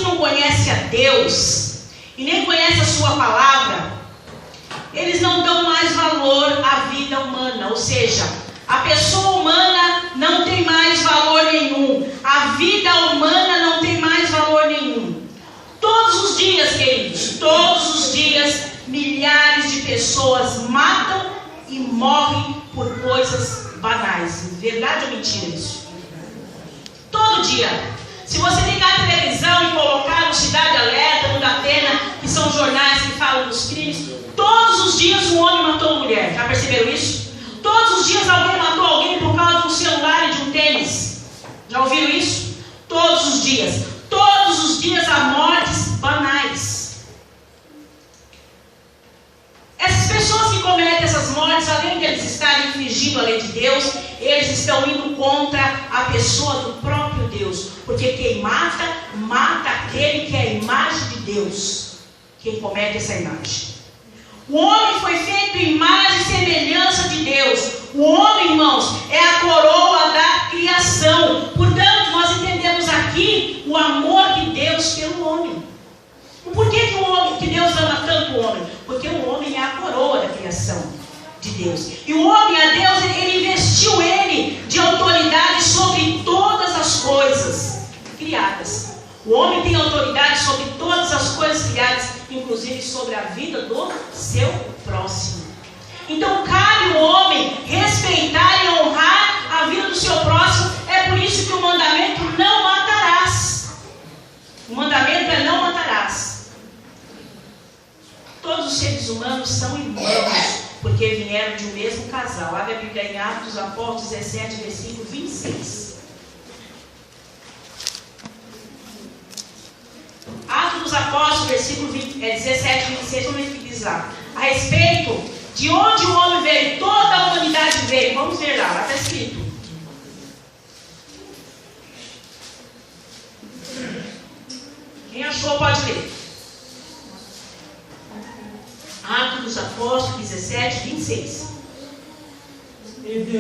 não conhecem a Deus e nem conhecem a sua palavra, eles não dão mais valor à vida humana. Ou seja, a pessoa humana não tem mais valor nenhum. A vida humana não tem mais valor nenhum. Todos os dias, queridos, todos os dias, milhares de pessoas matam e morrem por coisas banais. Verdade ou mentira isso? Todo dia. Se você ligar a televisão e colocar no Cidade Alerta, no Datena, que são jornais que falam dos crimes, todos os dias um homem matou uma mulher. Já perceberam isso? Todos os dias alguém matou alguém por causa de um celular e de um tênis. Já ouviram isso? Todos os dias. Todos os dias há mortes banais. Essas pessoas que cometem essas mortes, além de eles estarem infringindo a lei de Deus, eles estão indo contra a pessoa do próprio Deus. Porque quem mata, mata aquele que é a imagem de Deus. Quem comete essa imagem. O homem foi feito em imagem e semelhança de Deus. O homem, irmãos, é a coroa da criação. Portanto, nós entendemos aqui o amor de Deus pelo homem. Por que Deus ama tanto o homem? Porque o homem é a coroa da criação de Deus. E o homem, a Deus, ele investiu ele de autoridade sobre todas as coisas criadas. O homem tem autoridade sobre todas as coisas criadas, inclusive sobre a vida do seu próximo. Então cabe ao homem respeitar e honrar a vida do seu próximo. É por isso que o mandamento não matarás. O mandamento é não matarás. Todos os seres humanos são irmãos, porque vieram de um mesmo casal. Abre a Bíblia em Atos dos Apóstolos 17, versículo 26. Atos dos Apóstolos, versículo 17, 26, vamos ver o que diz lá. A respeito de onde o homem veio, toda a humanidade veio. Vamos ver lá está escrito. Quem achou pode ler. Atos dos Apóstolos 17, 26. E de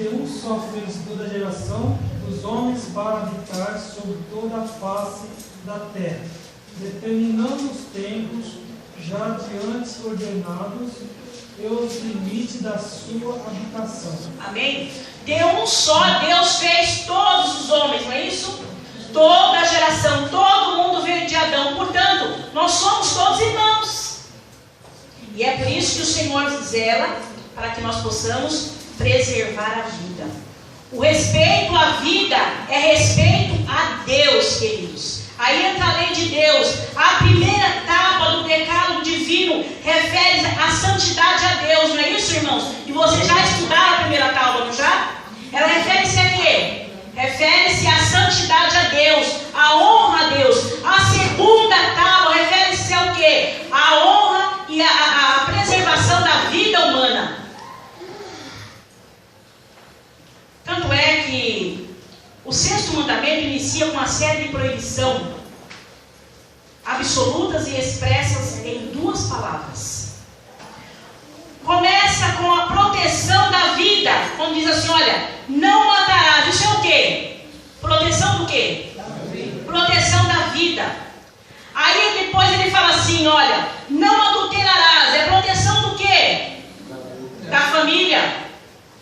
um só fez toda a geração dos homens para habitar sobre toda a face da terra, determinando os tempos já de antes ordenados e os limites da sua habitação. Amém? De um só Deus fez todos os homens, não é isso? Toda a geração, todo mundo veio de Adão. Portanto, nós somos todos irmãos. E é por isso que o Senhor zela para que nós possamos preservar a vida. O respeito à vida é respeito a Deus, queridos. Aí entra a lei de Deus. A primeira etapa do decálogo divino refere à santidade a Deus, não é isso, irmãos? E vocês já estudaram a primeira tábua, não já? Ela refere-se a quê? Refere-se à santidade a Deus, à honra a Deus. A segunda tábua refere-se ao quê? À honra e à preservação da vida humana. Tanto é que o sexto mandamento inicia com uma série de proibição absolutas e expressas em duas palavras. Começa com a proteção da vida, quando diz assim, olha, não matarás. Isso é o quê? Proteção do quê? Proteção da vida. Aí depois ele fala assim, olha, não adulterarás. É proteção do quê? Da família.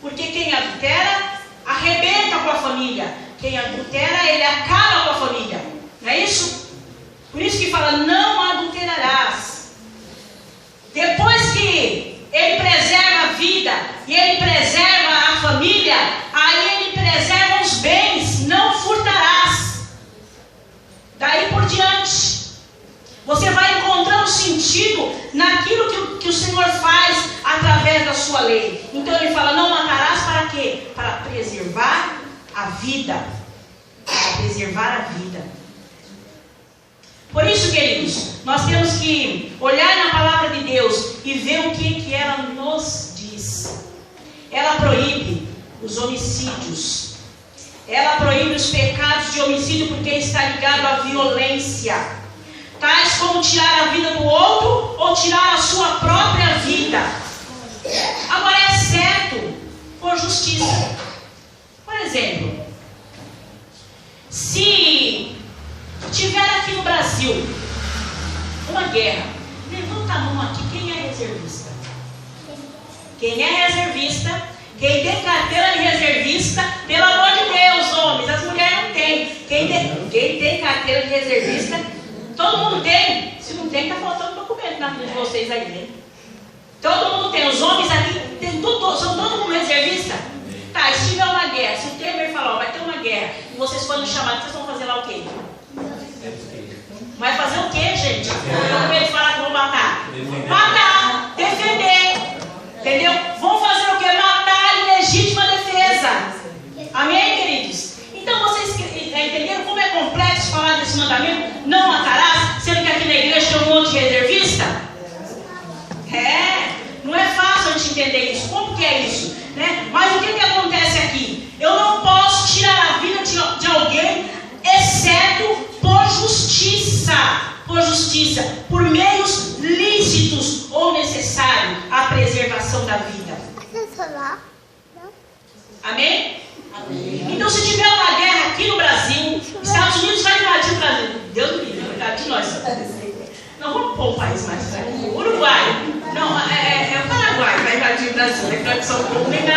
Porque quem adultera arrebenta com a família. Quem adultera, ele acaba com a família. Não é isso? Por isso que fala, não adulterarás. Depois que ele preserva a vida e ele preserva a família, aí ele preserva os bens, não furtarás. Daí por diante, você vai encontrando sentido naquilo que o Senhor faz através da sua lei. Então ele fala, não matarás para quê? Para preservar a vida. Para preservar a vida. Por isso, queridos, nós temos que olhar na palavra de Deus e ver o que ela nos diz. Ela proíbe os homicídios. Ela proíbe os pecados de homicídio porque está ligado à violência. Tais como tirar a vida do outro ou tirar a sua própria vida. Agora é certo por justiça. Por exemplo, se Quem é reservista, quem tem carteira de reservista, pelo amor de Deus, homens, as mulheres não têm. Quem tem carteira de reservista, todo mundo tem. Se não tem, está faltando documento na vida de vocês aí, né? Todo mundo tem. Os homens aqui são todo mundo reservista. Tá, se tiver uma guerra, se o Temer falar, vai ter uma guerra, e vocês forem chamados, vocês vão fazer lá o quê? Vai fazer o quê, gente? Quando ele falar que vão matar? Matar, defender. Entendeu? Vão fazer o quê? Matar em legítima defesa. Amém, queridos? Então vocês entenderam como é complexo falar desse mandamento? Não matarás, sendo que aqui na igreja tem um monte de reservista? Não é fácil a gente entender isso. Como que é isso? Né? Mas o que acontece aqui? Eu não posso tirar a vida de alguém, exceto por justiça, por meios lícitos ou necessários à preservação da vida. Amém? Amém? Então, se tiver uma guerra aqui no Brasil, Estados Unidos vai invadir o Brasil. Deus me livre, vai invadir nós. Não, vamos pôr o país mais fraco. Uruguai. Não, é o Paraguai vai invadir o Brasil. É tradição pública.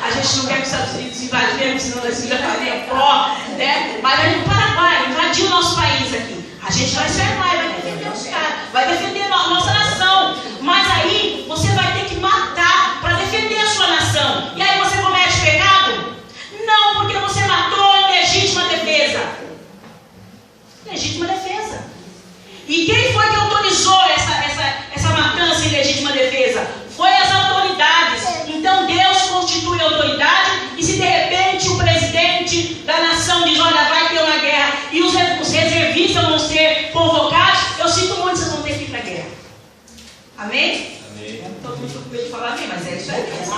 A gente não quer que os Estados Unidos invadam, senão eles já fariam pró, né? Mas o Paraguai invadiu o nosso país aqui. A gente vai se armar, vai defender os caras, vai defender a nossa nação. Mas aí você vai ter que matar para defender a sua nação. E aí você comete pecado? Não, porque você matou em legítima defesa. Legítima defesa. E quem foi que autorizou essa matança em legítima defesa? Foi as autoridades. Então Deus constitui a autoridade, e se de repente o presidente da nação diz, olha, vai ter uma guerra, e os reservistas vão ser convocados, eu sinto muito, vocês vão ter que ir para a guerra. Amém? Amém. Todo mundo com medo de falar amém, mas é isso aí mesmo.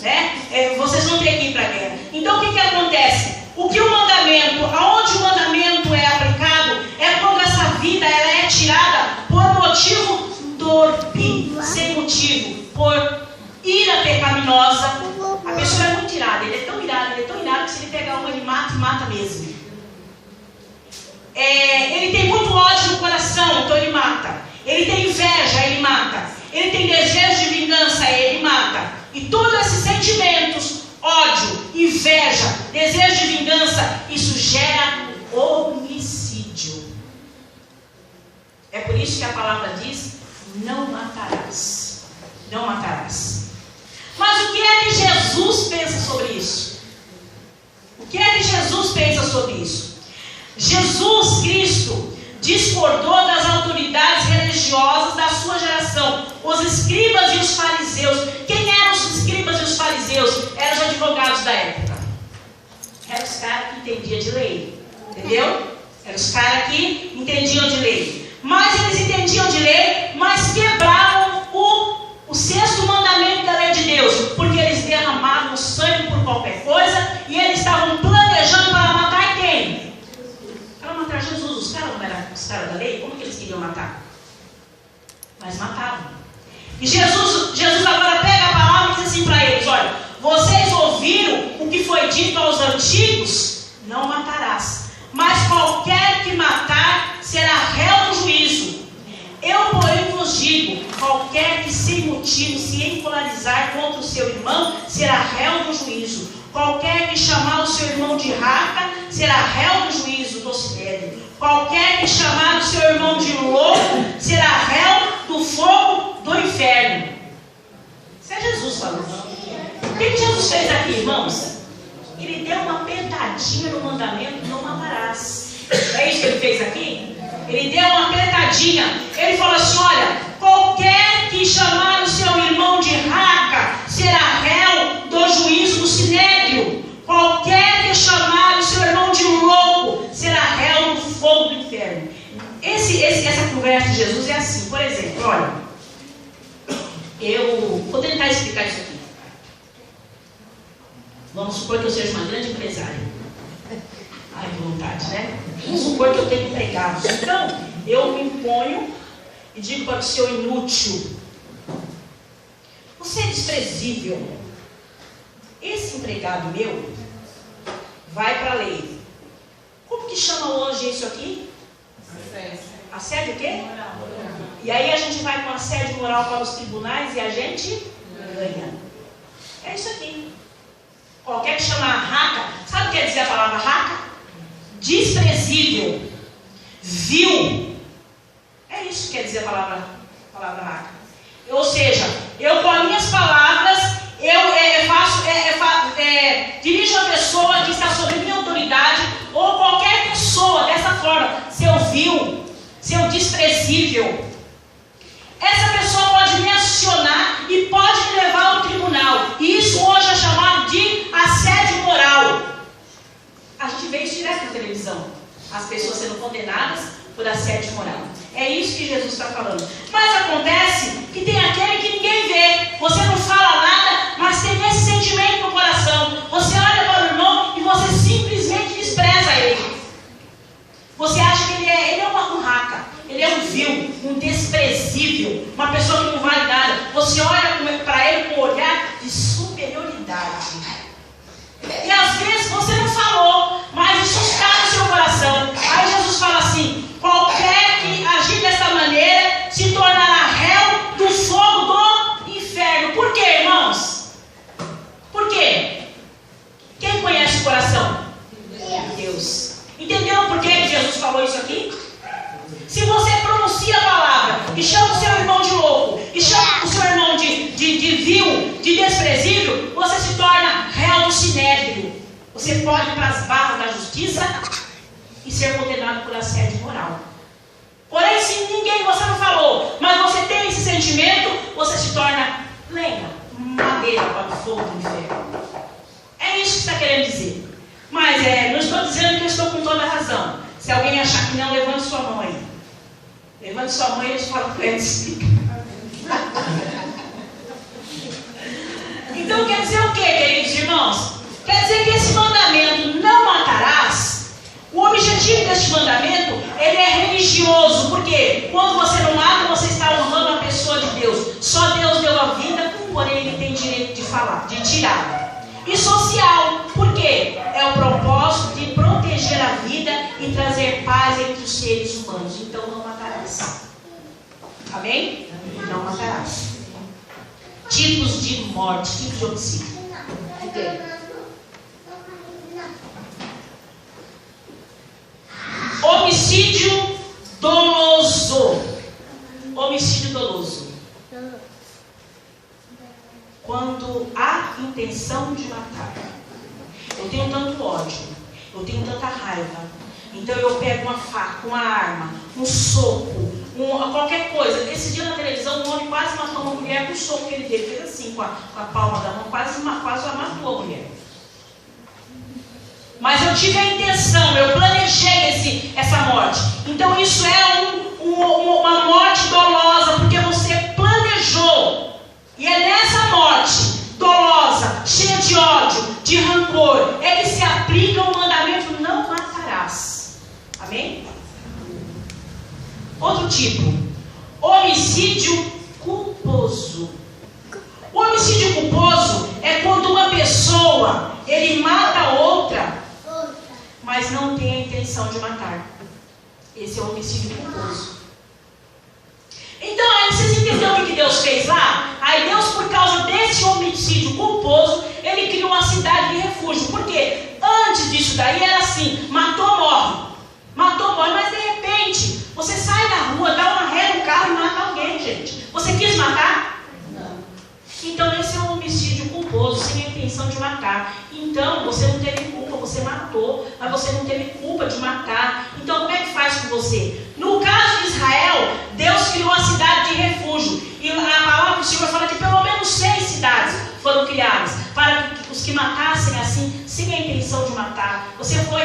Né? Vocês vão ter que ir para a guerra. Então o que acontece? Aonde o mandamento é aplicado, é quando essa vida ela é tirada por motivo torpe, sem motivo, por ira pecaminosa. A pessoa é muito irada, ele é tão irado que se ele pegar uma, ele mata mesmo. Ele tem muito ódio no coração, então ele mata. Ele tem inveja, ele mata. Ele tem desejo de vingança, ele mata. E todos esses sentimentos, ódio, inveja, desejo de vingança, isso gera homicídio. É por isso que a palavra diz, não matarás. Não matarás. Mas o que é que Jesus pensa sobre isso? O que é que Jesus pensa sobre isso? Jesus Cristo discordou das autoridades religiosas da sua geração, os escribas e os fariseus. Quem eram os escribas e os fariseus? Eram os advogados da época. Eram os caras que entendiam de lei. Entendeu? Eram os caras que entendiam de lei. Mas eles entendiam de lei, mas quebravam o sexto mandamento da lei de Deus, porque eles derramavam sangue por qualquer coisa, e eles estavam planejando para matar quem? Para matar Jesus. Os caras não eram os caras da lei? Como que eles queriam matar? Mas matavam. E Jesus agora pega a palavra e diz assim para eles, olha, vocês ouviram o que foi dito aos antigos? Não matarás. Mas qualquer que matar será réu do juízo. Eu, porém, vos digo, qualquer que sem motivo se encolerizar contra o seu irmão, será réu do juízo. Qualquer que chamar o seu irmão de raca, será réu do juízo do sinédrio. Qualquer que chamar o seu irmão de louco, será réu do fogo do inferno. Isso é Jesus falando. O que Jesus fez aqui, irmãos? Ele deu uma apertadinha no mandamento, não matarás. É isso que ele fez aqui? Ele deu uma apertadinha. Ele falou assim, olha, qualquer que chamar o seu irmão de raca, será réu do juízo do sinédrio. Qualquer que chamar o seu irmão de louco, será réu do fogo do inferno. Essa conversa de Jesus é assim. Por exemplo, olha, eu vou tentar explicar isso aqui. Vamos supor que eu seja uma grande empresária. Ai, vontade, né? Vamos supor que eu tenho empregados. Então, eu me imponho e digo para o seu inútil, você é desprezível. Esse empregado meu vai para a lei. Como que chama hoje isso aqui? Assédio o quê? E aí a gente vai com assédio moral para os tribunais e a gente ganha. É isso aqui. Qualquer que chama raca, sabe o que quer dizer a palavra raca? Desprezível, vil. É isso que quer dizer a palavra raca. Ou seja, eu com as minhas palavras, dirijo a pessoa que está sob minha autoridade, ou qualquer pessoa dessa forma, seu vil, seu desprezível. Essa pessoa pode me acionar e pode me levar ao tribunal. E isso hoje é chamado de assédio moral. A gente vê isso direto na televisão. As pessoas sendo condenadas por assédio moral. É isso que Jesus está falando. Mas acontece que tem aquele que ninguém vê. Você não fala nada, mas tem esse sentimento no coração. Você olha para o irmão e você simplesmente despreza ele. Você acha que ele é uma curraca. Ele é um vil, um desprezível, uma pessoa que não vale nada. Você olha para ele com um olhar de superioridade. E às vezes você não falou, mas isso está no seu coração. Aí Jesus fala assim: qualquer que agir dessa maneira se tornará réu do fogo do inferno. Por quê, irmãos? Por quê? Quem conhece o coração? Deus. Entendeu por que Jesus falou isso aqui? Se você pronuncia a palavra e chama o seu irmão de louco, e chama o seu irmão de vil, de desprezível, você se torna réu do sinédrio. Você pode ir para as barras da justiça e ser condenado por assédio moral. Porém, se você não falou, mas você tem esse sentimento, você se torna lenha, madeira para o fogo do inferno. É isso que está querendo dizer. Mas não estou dizendo que eu estou com toda a razão. Se alguém achar que não, levante sua mão aí. Levante sua mão e eles falam para eles. Então quer dizer o que, queridos irmãos? Quer dizer que esse mandamento, não matarás, o objetivo deste mandamento, ele é religioso. Porque quando você não mata, você está honrando a pessoa de Deus. Só Deus deu a vida, porém ele tem direito de falar, de tirar. E social, porque é o propósito de proteger a vida e trazer paz entre os seres humanos. Então não matarás. Amém? Não matarás. Tipos de morte, tipos de homicídio. Homicídio doloso. Homicídio doloso. Quando há intenção de matar. Eu tenho tanto ódio, eu tenho tanta raiva, então eu pego uma faca, uma arma, um soco, qualquer coisa. Esse dia na televisão, um homem quase matou uma mulher com o soco que ele deu. Fez assim com a palma da mão, quase matou a mulher. Mas eu tive a intenção, eu planejei essa morte. Então isso é uma morte dolosa, porque você planejou. E é nessa morte dolosa, cheia de ódio, de rancor, é que se aplica o mandamento: não matarás. Amém? Outro tipo, homicídio culposo. O homicídio culposo é quando uma pessoa, ele mata outra, mas não tem a intenção de matar. Esse é o homicídio culposo. Então, aí vocês entenderam o que Deus fez lá? Aí Deus, por causa desse homicídio culposo, ele criou uma cidade de refúgio. Por quê? Antes disso daí era assim: matou, morre. Matou, morre, mas de repente, você sai na rua, dá uma ré no carro e mata alguém, gente. Você quis matar? Não. Então esse é um homicídio culposo, sem a intenção de matar. Então, você não teve culpa, você matou, mas você não teve culpa de matar. Então, como é que faz com você? No caso de Israel, Deus criou a cidade de refúgio. E a palavra do Senhor fala que pelo menos 6 cidades foram criadas, para que os que matassem assim, sem a intenção de matar. Você foi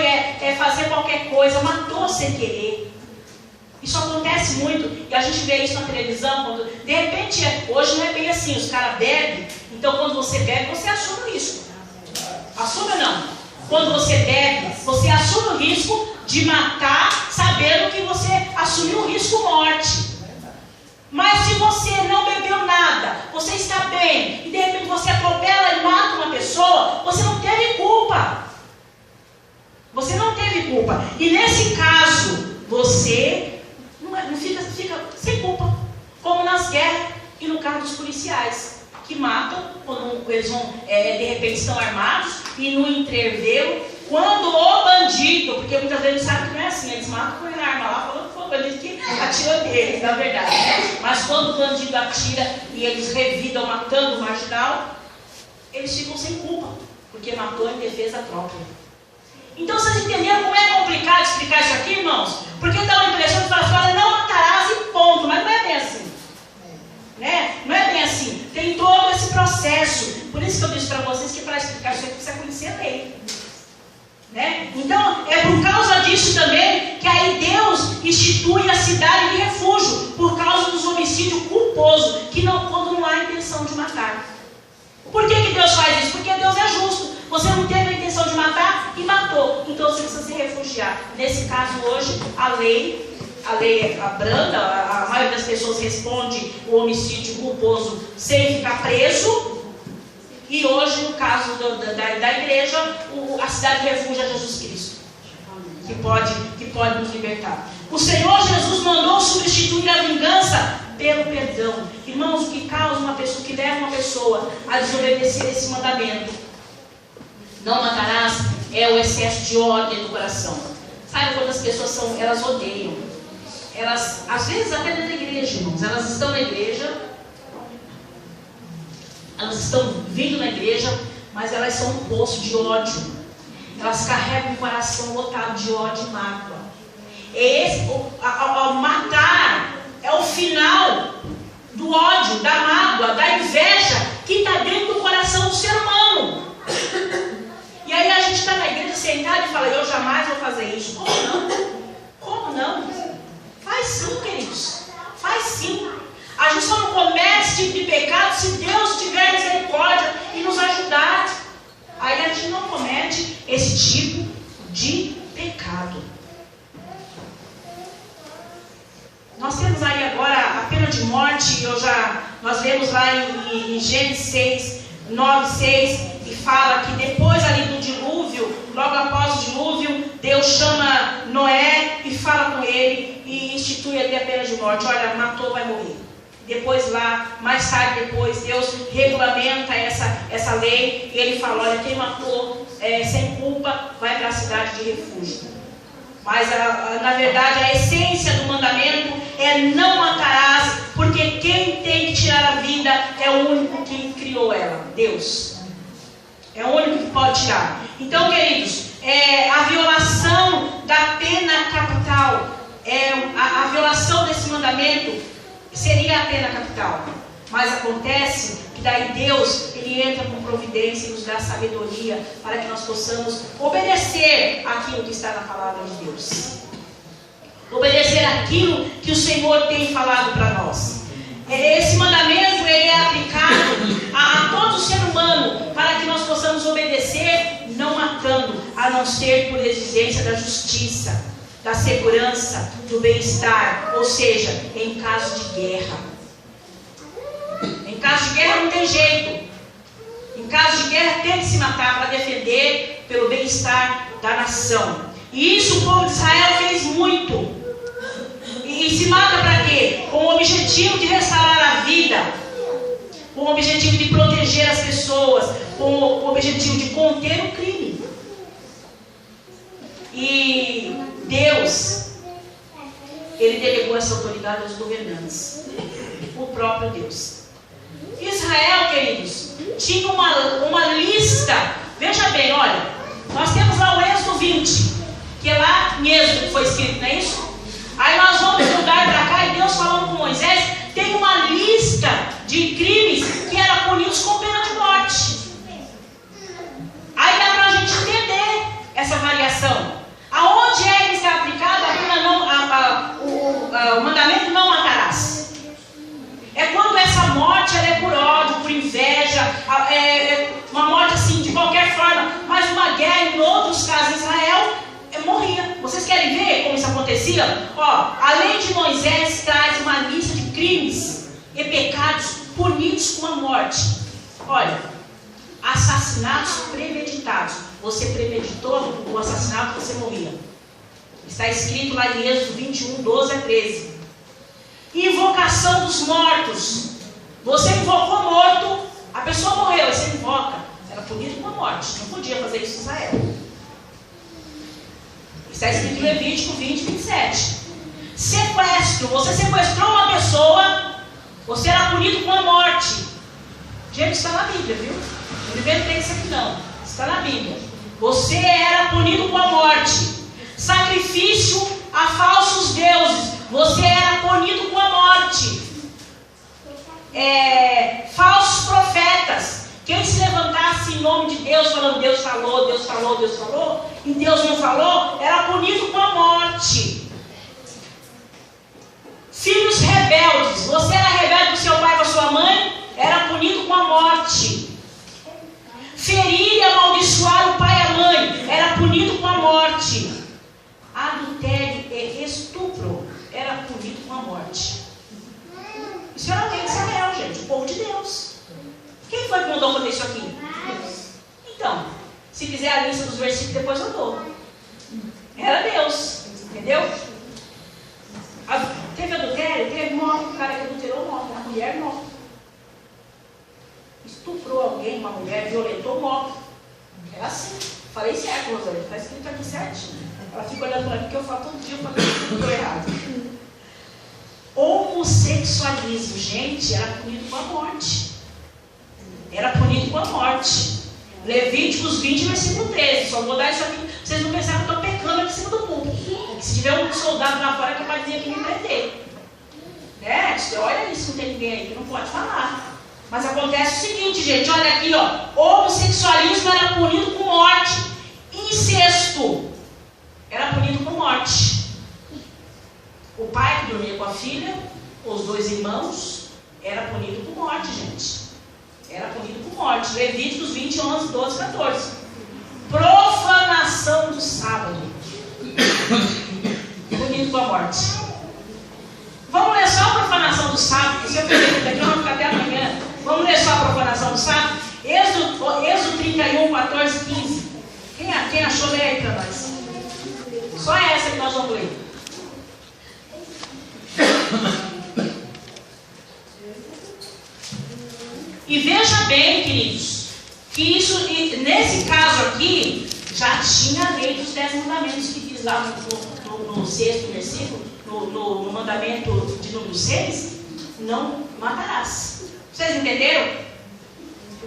fazer qualquer coisa, matou sem querer. Isso acontece muito, e a gente vê isso na televisão, quando, de repente, hoje não é bem assim, os caras bebem, então quando você bebe, você assume o risco. Assume ou não? Quando você bebe, você assume o risco de matar, sabendo que você assumiu o risco morte. Mas se você não bebeu nada, você está bem, e de repente você atropela e mata uma pessoa, você não teve culpa. Você não teve culpa. E nesse caso, você não fica sem culpa. Como nas guerras e no caso dos policiais, que matam, quando eles vão, de repente estão armados, e no intervalo, quando o bandido, porque muitas vezes eles sabem que não é assim, eles matam com a arma lá, falando que foi o bandido que atirou neles, na verdade. Mas quando o bandido atira e eles revidam matando o marginal, eles ficam sem culpa, porque matou em defesa própria. Então vocês entenderam como é complicado explicar isso aqui, irmãos? Porque dá uma impressão de falar, não matarás e ponto, mas não é bem assim. Né? Não é bem assim. Tem todo esse processo. Por isso que eu disse para vocês que para explicar isso aqui precisa conhecer a lei. Né? Então, é por causa disso também que aí Deus institui a cidade de refúgio, por causa dos homicídios culposos, quando não há intenção de matar. Por que Deus faz isso? Porque Deus é justo. Você não teve a intenção de matar e matou, então você precisa se refugiar. Nesse caso hoje, a lei abranda, a maioria das pessoas responde o homicídio culposo sem ficar preso. E hoje, no caso da igreja, a cidade de refúgio é Jesus Cristo, que pode nos libertar. O Senhor Jesus mandou substituir a vingança pelo perdão. Irmãos, o que causa uma pessoa, que leva uma pessoa a desobedecer esse mandamento, não matarás, é o excesso de ódio do coração. Sabe quando as pessoas elas odeiam? Elas, às vezes até dentro da igreja, irmãos, elas estão na igreja, elas estão vindo na igreja, mas elas são um poço de ódio. Elas carregam o coração lotado de ódio e mágoa. Matar é o final do ódio, da mágoa, da inveja que está dentro do coração do ser humano. E aí a gente está na igreja sentado e fala, eu jamais vou fazer isso. Como não? Como não? Faz sim, queridos. Faz sim. A gente só não comete esse tipo de pecado se Deus tiver misericórdia e nos ajudar. Aí a gente não comete esse tipo de pecado. Nós temos aí agora a pena de morte. Nós vemos lá em Gênesis 6, 9, 6, e fala que depois ali do dilúvio, logo após o dilúvio, Deus chama Noé e fala com ele e institui ali a pena de morte. Olha, matou, vai morrer. Depois lá, mais tarde depois, Deus regulamenta essa lei e ele fala, olha, quem matou sem culpa vai para a cidade de refúgio. Mas na verdade a essência do mandamento é não matarás, porque quem tem que tirar a vida é o único que criou ela, Deus. É o único que pode tirar. Então, queridos, a violação da pena capital, a violação desse mandamento seria a pena capital. Mas acontece que daí Deus, Ele entra com providência e nos dá sabedoria para que nós possamos obedecer aquilo que está na palavra de Deus. Obedecer aquilo que o Senhor tem falado para nós. Esse mandamento ele é aplicado a todo ser humano para que nós possamos obedecer, não matando, a não ser por exigência da justiça, da segurança, do bem-estar, ou seja, em caso de guerra. Em caso de guerra não tem jeito. Em caso de guerra tem que se matar para defender pelo bem-estar da nação. E isso o povo de Israel fez muito. E se mata para quê? Com o objetivo de restaurar a vida, com o objetivo de proteger as pessoas, com o objetivo de conter o crime. E Deus, Ele delegou essa autoridade aos governantes, o próprio Deus. Israel, queridos, tinha uma lista. Veja bem, olha, nós temos lá o Êxodo 20, que é lá em Êxodo que foi escrito, não é isso? Aí nós vamos mudar para cá e Deus falando com Moisés, tem uma lista de crimes que eram punidos com pena de morte. Aí dá para a gente entender essa variação. Aonde é que está aplicado o mandamento não matarás? É quando essa morte ela é por ódio, por inveja, uma morte assim de qualquer forma, mas uma guerra em outros casos em Israel morria. Vocês querem ver como isso acontecia? Ó, a lei de Moisés traz uma lista de crimes e pecados punidos com a morte. Olha, assassinatos premeditados. Você premeditou o assassinato, você morria. Está escrito lá em Êxodo 21, 12 a 13. Invocação dos mortos. Você invocou morto, punido com a morte. Não podia fazer isso em Israel. Está escrito em Levítico 20, 27. Sequestro. Você sequestrou uma pessoa, você era punido com a morte. Gente, está na Bíblia, viu? Não inventei isso aqui não. Está na Bíblia. Você era punido com a morte. Sacrifício a falsos deuses. Você era punido com a morte. Falsos profetas. Quem se levantasse em nome de Deus, falando Deus falou, Deus falou, Deus falou, e Deus não falou, era punido com a morte. Filhos rebeldes. Você era rebelde com seu pai e com a sua mãe, era punido com a morte. Ferir e amaldiçoar o pai e a mãe, era punido com a morte. Adultério e estupro, era punido com a morte. Isso era a lei de Israel, gente, o povo de Deus. Quem foi que mandou fazer isso aqui? Então, se fizer a lista dos versículos, depois eu dou. Era Deus, entendeu? Teve adultério, teve morte. O cara que adulterou morre, a mulher morre. Estuprou alguém, uma mulher, violentou, morre. Era assim. Falei certo, Rosalie, está escrito aqui certinho. Ela fica olhando para mim, porque eu falo todo dia, eu falei tudo errado. Homossexualismo, gente, era punido com a morte. Era punido com a morte. Levíticos 20, versículo 13. Só vou dar isso aqui, vocês não pensaram que eu estou pecando aqui em cima do púlpito. Se tiver um soldado lá fora que vai dizer que me prender. Olha isso, não tem ninguém aí que não pode falar. Mas acontece o seguinte, gente, olha aqui, ó. Homossexualismo era punido com morte. Incesto era punido com morte. O pai que dormia com a filha, os dois irmãos, era punido com morte, gente. Era punido com morte. Levíticos 20, 11, 12, 14. Profanação do sábado. Punido com a morte. Vamos ler só a profanação do sábado, porque se eu fizer isso daqui, eu vou ficar até amanhã. Vamos ler só a profanação do sábado? Êxodo 31, 14, 15. Quem achou, lê aí para nós. Só essa que nós vamos ler. E veja bem, queridos, que isso, nesse caso aqui, já tinha a lei dos 10 mandamentos que diz lá no 6º versículo, no mandamento de número 6, não matarás. Vocês entenderam?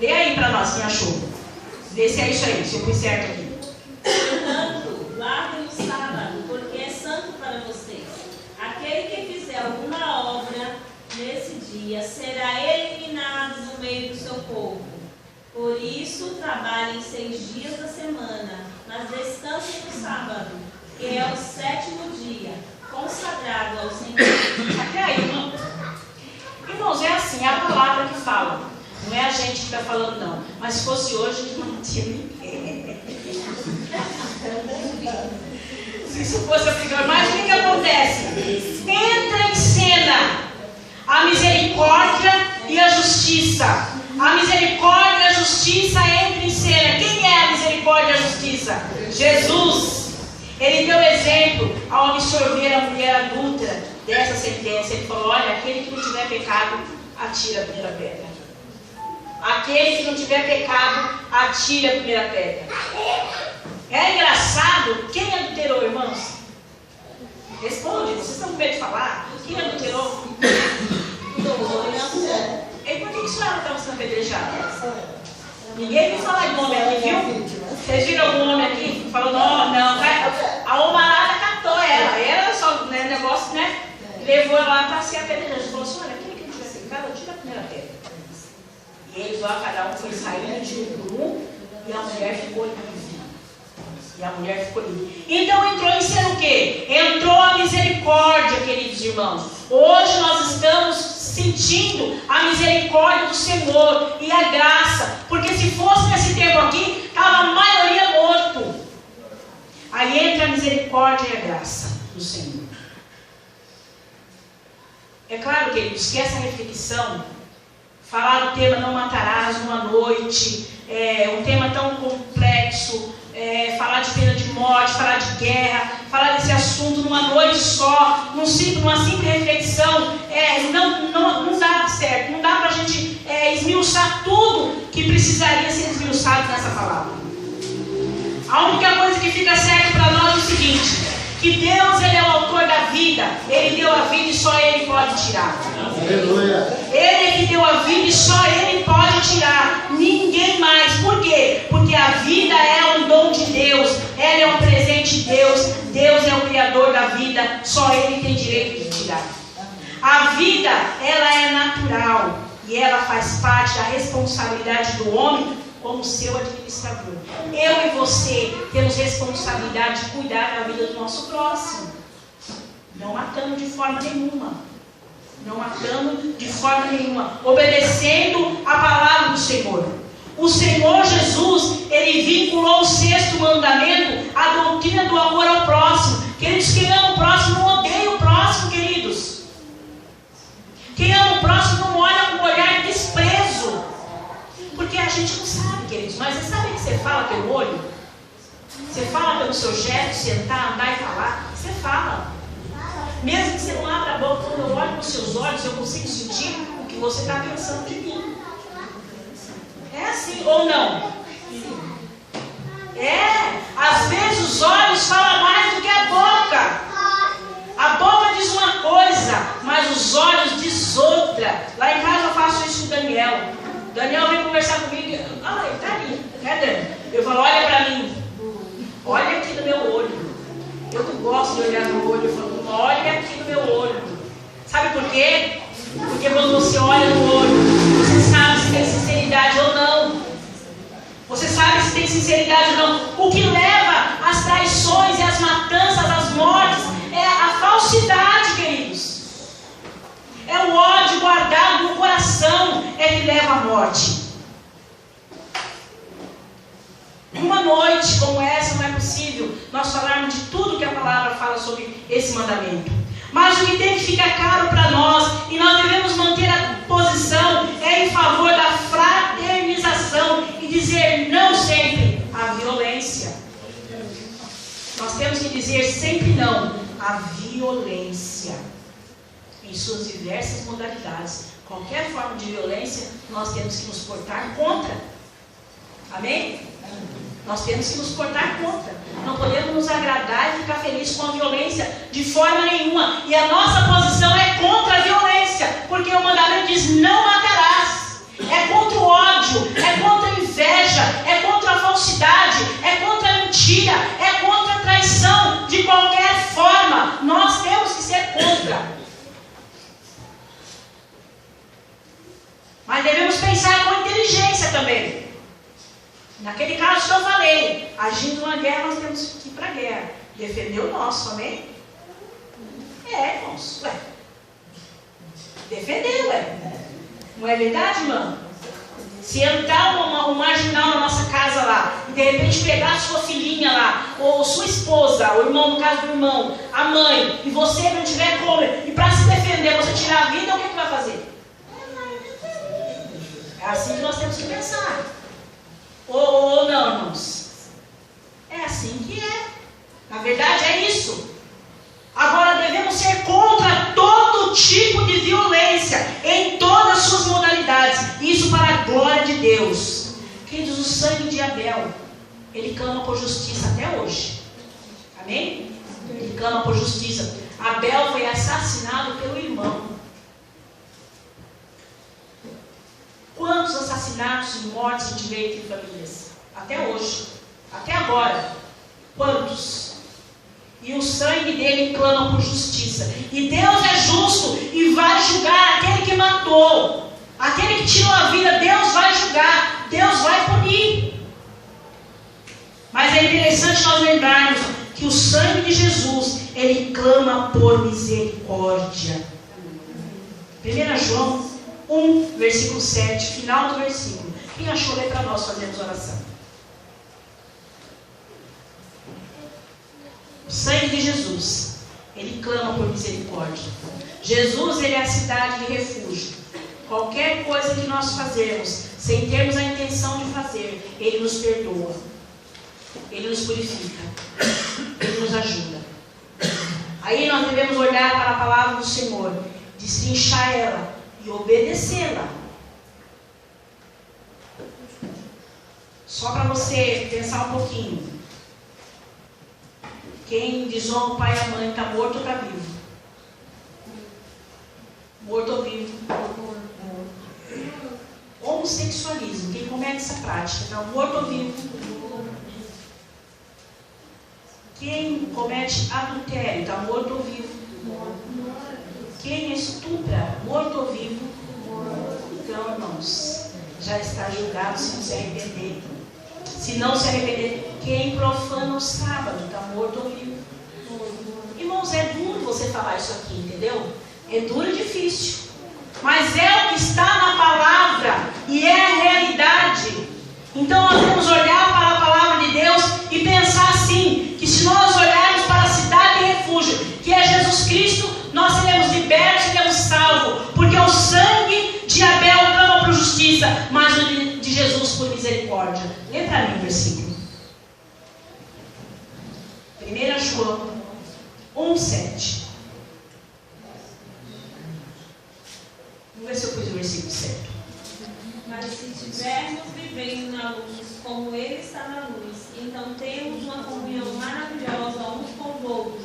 Lê aí para nós quem achou. Vê se é isso aí, se eu fui certo aqui. Portanto, guardem o sábado, porque é santo para vocês. Aquele que fizer alguma obra nesse dia será eliminado no meio do seu povo. Por isso, trabalhem 6 dias da semana, mas descansem no sábado, que é o 7º dia, consagrado ao Senhor. Até aí, irmão. Irmãos, é assim, é a palavra que fala. Não é a gente que está falando, não. Mas se fosse hoje, não tinha ninguém. Se isso fosse aplicado, imagina o que acontece. Entra em cena a misericórdia e a justiça. A misericórdia e a justiça entram em cena. Quem é a misericórdia e a justiça? Jesus. Ele deu exemplo ao absorver a mulher adúltera dessa sentença. Ele falou, olha, aquele que não tiver pecado, atira a primeira pedra. Aquele que não tiver pecado, atira a primeira pedra. É engraçado. Quem adulterou, irmãos? Responde, vocês estão com medo de falar? Quem adulterou? E por que isso ela estava sendo apedrejada? Ninguém me falar de nome aqui, viu? Vocês viram algum nome aqui? Falou, não. A Omarada catou ela. Ela só, né, negócio, né? Levou ela lá para ser apedrejada. Falou assim, olha, aquele que não tiver pecado, tira a primeira pedra. E eles lá, cada um foi saindo de um e a mulher ficou livre. Então entrou em ser o quê? Entrou a misericórdia, queridos irmãos. Hoje nós estamos sentindo a misericórdia do Senhor e a graça. Porque se fosse nesse tempo aqui, estava a maioria morto. Aí entra a misericórdia e a graça do Senhor. É claro, queridos, que essa reflexão, falar do tema não matarás numa noite, um tema tão complexo, falar de pena de morte, falar de guerra, falar desse assunto numa noite só, numa simples reflexão, não dá certo, não dá para a gente esmiuçar tudo que que precisaria ser esmiuçado nessa palavra. A única coisa que fica certo para nós é o seguinte: que Deus, Ele é o autor da vida. Ele deu a vida e só Ele pode tirar. Aleluia. Ele é que deu a vida e só Ele pode tirar. Ninguém mais. Por quê? Porque a vida é um dom de Deus. Ela é um presente de Deus. Deus é o Criador da vida. Só Ele tem direito de tirar. A vida, ela é natural. E ela faz parte da responsabilidade do homem como seu administrador. Eu e você temos responsabilidade de cuidar da vida do nosso próximo. Não matando de forma nenhuma. Não matando de forma nenhuma. Obedecendo a palavra do Senhor. O Senhor Jesus, Ele vinculou o 6º mandamento à doutrina do amor ao próximo. Queridos, quem ama o próximo não odeia o próximo, queridos. Quem ama o próximo não olha com um olhar de desprezo. Porque a gente não sabe, queridos, mas você sabe que você fala pelo olho? Você fala pelo seu gesto, sentar, andar e falar? Você fala. Mesmo que você não abra a boca, quando eu olho nos seus olhos, eu consigo sentir o que você está pensando de mim. É assim ou não? É. Às vezes os olhos falam mais do que a boca. A boca diz uma coisa, mas os olhos diz outra. Lá em casa eu faço isso com o Daniel. Daniel vem conversar comigo e ele tá ali, né, Dani? Eu falo, olha pra mim. Olha aqui no meu olho. Eu não gosto de olhar no olho. Eu falo, olha aqui no meu olho. Sabe por quê? Porque quando você olha no olho, você sabe se tem sinceridade ou não. Você sabe se tem sinceridade ou não. O que leva às traições e às matanças, às mortes, é a falsidade, queridos. É o ódio guardado no coração é que leva à morte. Uma noite como essa não é possível nós falarmos de tudo que a palavra fala sobre esse mandamento. Mas o que tem que ficar claro para nós, e nós devemos manter a posição, é em favor da fraternização e dizer não sempre à violência. Nós temos que dizer sempre não à violência. Em suas diversas modalidades. Qualquer forma de violência, nós temos que nos portar contra. Amém? Nós temos que nos portar contra. Não podemos nos agradar e ficar felizes com a violência de forma nenhuma. E a nossa posição é contra a violência. Porque o mandamento diz, não matarás. É contra o ódio, é contra a inveja, é contra a falsidade, é contra a mentira, é contra a traição. De qualquer forma, nós temos que ser contra. Mas devemos pensar com inteligência também. Naquele caso que eu falei, agindo numa guerra, nós temos que ir para a guerra. Defender o nosso, amém? É, irmãos, ué. Defender, ué. Não é verdade, irmão? Se entrar um marginal na nossa casa lá, e de repente pegar a sua filhinha lá, ou sua esposa, o irmão, no caso do irmão, a mãe, e você não tiver como, e para se defender, você tirar a vida, o que vai fazer? É assim que nós temos que pensar. Ou não, irmãos? É assim que é. Na verdade é isso. Agora devemos ser contra todo tipo de violência, em todas as suas modalidades. Isso para a glória de Deus. Queridos, o sangue de Abel, ele clama por justiça até hoje. Amém? Ele clama por justiça. Abel foi assassinado pelo irmão. Quantos assassinatos e mortes a gente vê entre famílias? Até hoje. Até agora. Quantos? E o sangue dele clama por justiça. E Deus é justo e vai julgar aquele que matou. Aquele que tirou a vida, Deus vai julgar. Deus vai punir. Mas é interessante nós lembrarmos que o sangue de Jesus, ele clama por misericórdia. 1 João 1, versículo 7, final do versículo. Quem achou, lê para nós fazermos oração. O sangue de Jesus, ele clama por misericórdia. Jesus, ele é a cidade de refúgio. Qualquer coisa que nós fazemos, sem termos a intenção de fazer, ele nos perdoa. Ele nos purifica. Ele nos ajuda. Aí nós devemos olhar para a palavra do Senhor, destrinchar ela e obedecê-la. Só para você pensar um pouquinho. Quem desonra o pai e a mãe está morto ou está vivo? Morto ou vivo? Homossexualismo, quem comete essa prática, está morto ou vivo? Quem comete adultério, está morto ou vivo? Quem estupra, morto ou vivo? Então, irmãos, já está julgado se não se arrepender. Se não se arrepender, quem profana o sábado, está morto ou vivo? Irmãos, é duro você falar isso aqui, entendeu? É duro e difícil. Mas é o que está na palavra e é a realidade. Então nós temos que olhar para a palavra de Deus e pensar assim, que se nós olharmos para a cidade de refúgio, que é Jesus Cristo, nós seremos libertos e seremos salvos. Porque o sangue de Abel clama por justiça, mas o de Jesus por misericórdia. Lê para mim o versículo. 1 João 1,7. Vamos ver se eu pus o versículo certo. Mas se estivermos vivendo na luz, como Ele está na luz, então temos uma comunhão maravilhosa uns com os outros.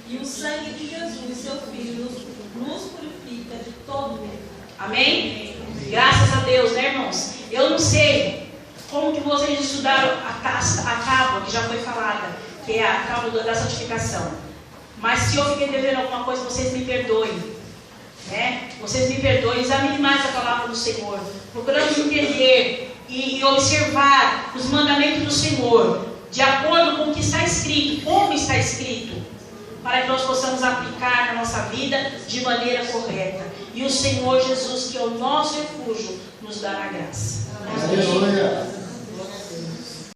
E o sangue de Jesus, seu Filho, nos purifica de todo medo. Amém? Graças a Deus, né, irmãos? Eu não sei como que vocês estudaram a tábua que já foi falada, que é a tábua da santificação. Mas se eu fiquei devendo alguma coisa, vocês me perdoem. Né? Vocês me perdoem, examine mais a palavra do Senhor. Procuramos entender e observar os mandamentos do Senhor, de acordo com o que está escrito, como está escrito, para que nós possamos aplicar na nossa vida de maneira correta. E o Senhor Jesus, que é o nosso refúgio, nos dará graça. Aleluia.